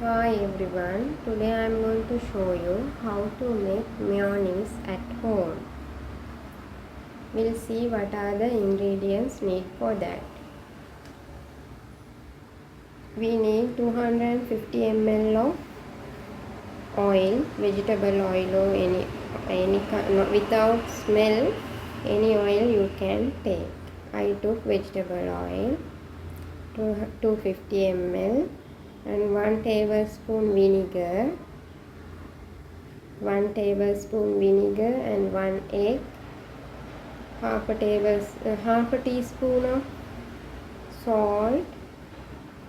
Hi everyone, today I am going to show you how to make mayonnaise at home. We'll see what are the ingredients need for that. We need 250 ml of oil, vegetable oil or any without smell, any oil you can take. I took vegetable oil, 250 ml and 1 tablespoon vinegar, 1 tablespoon vinegar and 1 egg, half a teaspoon of salt,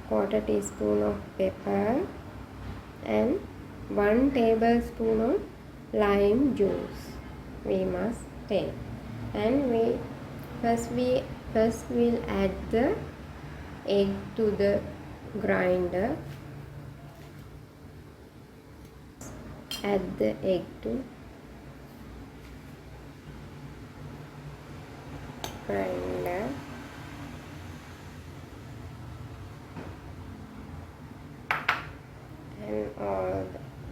quarter teaspoon of pepper and 1 tablespoon of lime juice we must take. And first we'll add the egg to the grinder. Add the egg to grinder. And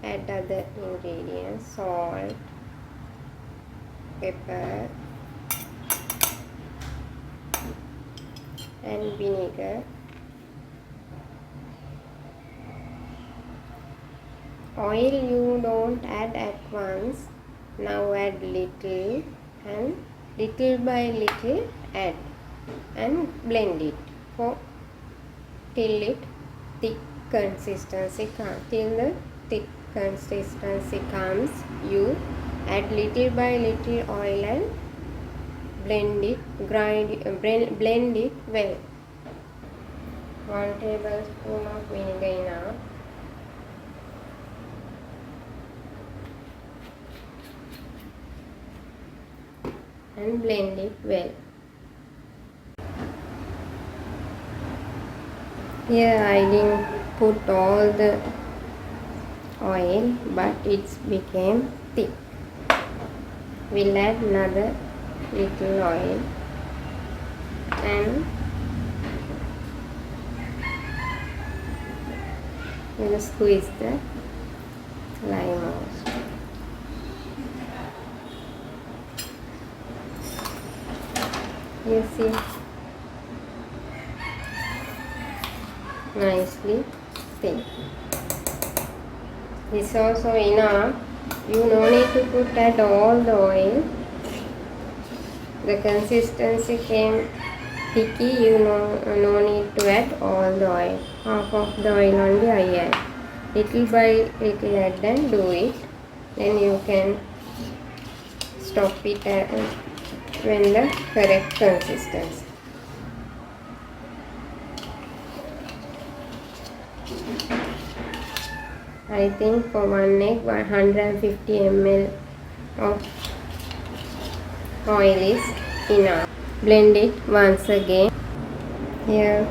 add other ingredients, salt, pepper and vinegar. Oil you don't add at once. Now add little and little by little add and blend it till it thick consistency till the thick consistency comes. You add little by little oil and blend it well. 1 tablespoon of vinegar enough. And blend it well. Here I didn't put all the oil, but it became thick. We'll add another little oil and we'll squeeze the lime also. You see, nicely thick. This also enough. You no need to put at all the oil. The consistency came thicky. You no need to add all the oil. Half of the oil only I add. Little by little add and do it. Then you can stop it when the correct consistency. I think for 1 egg 150 ml of oil is enough. Blend it once again. Here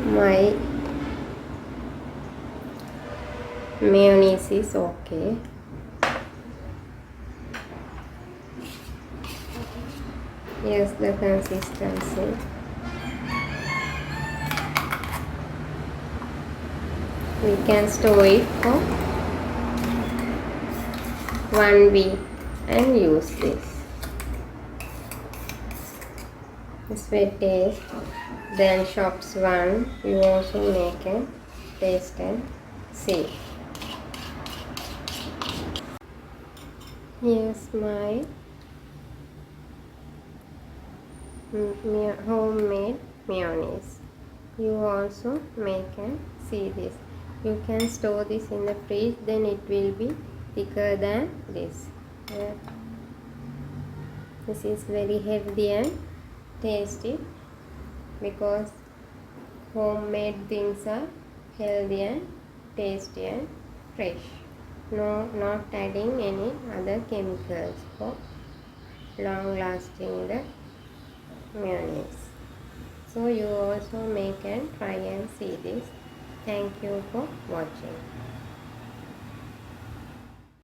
my mayonnaise is okay. Here's the consistency. We can store it for 1 week and use this. This will taste. Then shops one. You also make a taste and see. Here's my homemade mayonnaise. You also make and see this. You can store this in the fridge, then it will be thicker than this. This is very healthy and tasty because homemade things are healthy and tasty and fresh. No, not adding any other chemicals for long lasting the mayonnaise. So you also make and try and see this. Thank you for watching.